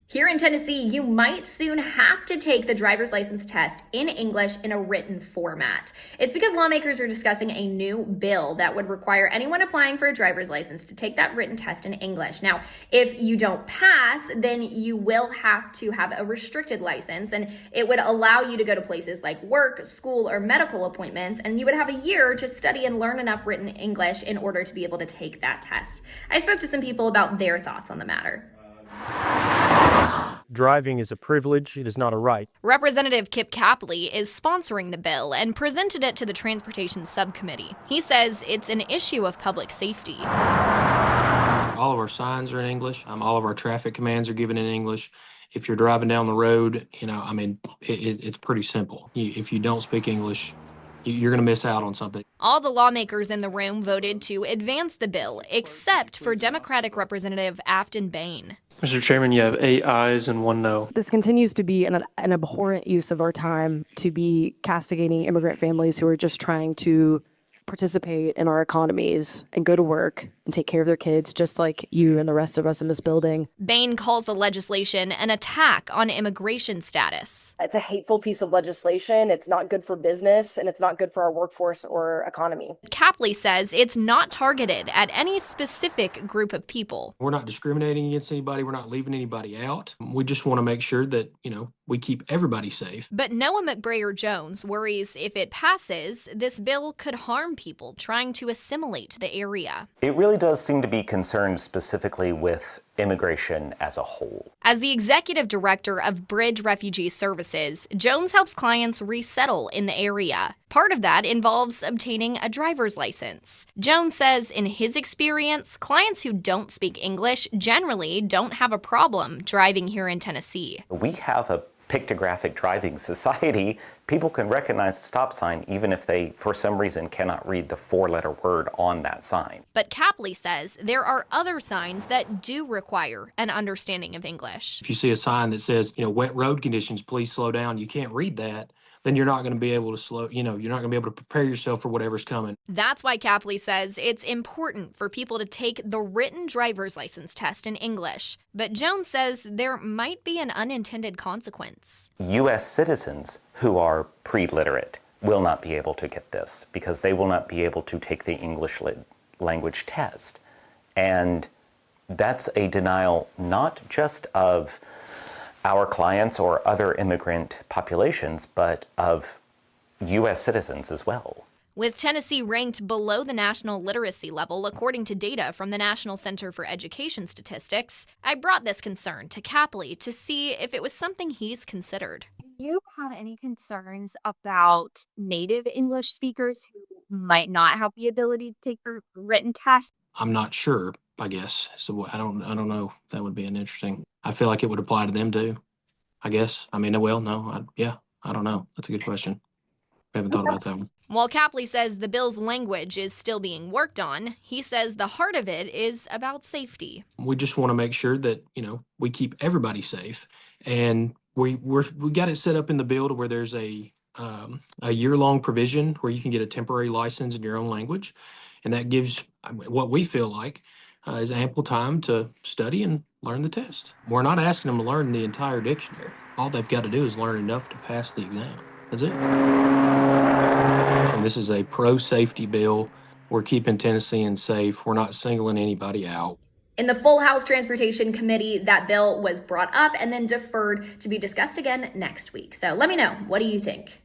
Here in Tennessee, you might soon have to take the driver's license test in English in a written format. It's because lawmakers are discussing a new bill that would require anyone applying for a driver's license to take that written test in English. Now, if you don't pass, then you will have to have a restricted license, and it would allow you to go to places like work, school, or medical appointments, and you would have a year to study and learn enough written English in order to be able to take that test. I spoke to some people about their thoughts on the matter. Driving is a privilege, it is not a right. Representative Kip Capley is sponsoring the bill and presented it to the Transportation Subcommittee. He says it's an issue of public safety. All of our signs are in English. All of our traffic commands are given in English. If you're driving down the road, it's pretty simple. If you don't speak English, you're going to miss out on something. All the lawmakers in the room voted to advance the bill, except for Democratic Representative Afton Bain. Mr. Chairman, you have 8 ayes and 1 no. This continues to be an abhorrent use of our time to be castigating immigrant families who are just trying to participate in our economies and go to work and take care of their kids, just like you and the rest of us in this building. Bain calls the legislation an attack on immigration status. It's a hateful piece of legislation. It's not good for business, and it's not good for our workforce or economy. Capley says it's not targeted at any specific group of people. We're not discriminating against anybody. We're not leaving anybody out. We just want to make sure that, we keep everybody safe. But Noah McBrayer-Jones worries if it passes, this bill could harm people trying to assimilate to the area. It really does seem to be concerned specifically with immigration as a whole. As the executive director of Bridge Refugee Services, Jones helps clients resettle in the area. Part of that involves obtaining a driver's license. Jones says in his experience, clients who don't speak English generally don't have a problem driving here in Tennessee. We have a pictographic driving society. People can recognize the stop sign even if they, for some reason, cannot read the 4-letter word on that sign. But Capley says there are other signs that do require an understanding of English. If you see a sign that says, wet road conditions, please slow down, you can't read that, then you're not going to be able to you're not going to be able to prepare yourself for whatever's coming. That's why Capley says it's important for people to take the written driver's license test in English. But Jones says there might be an unintended consequence. U.S. citizens who are pre-literate will not be able to get this because they will not be able to take the English language test. And that's a denial not just of our clients or other immigrant populations, but of U.S. citizens as well. With Tennessee ranked below the national literacy level, according to data from the National Center for Education Statistics, I brought this concern to Capley to see if it was something he's considered. Do you have any concerns about native English speakers who might not have the ability to take the written test? I'm not sure, I guess. So I don't know. That would be an interesting. I feel like it would apply to them too, I guess. I don't know. That's a good question. I haven't thought about that one. While Capley says the bill's language is still being worked on, he says the heart of it is about safety. We just want to make sure that, we keep everybody safe. And we got it set up in the bill to where there's a year-long provision where you can get a temporary license in your own language. And that gives what we feel like is ample time to study and learn the test. We're not asking them to learn the entire dictionary. All they've got to do is learn enough to pass the exam. That's it. And this is a pro-safety bill. We're keeping Tennesseans safe. We're not singling anybody out. In the full House Transportation Committee, that bill was brought up and then deferred to be discussed again next week. So let me know, what do you think?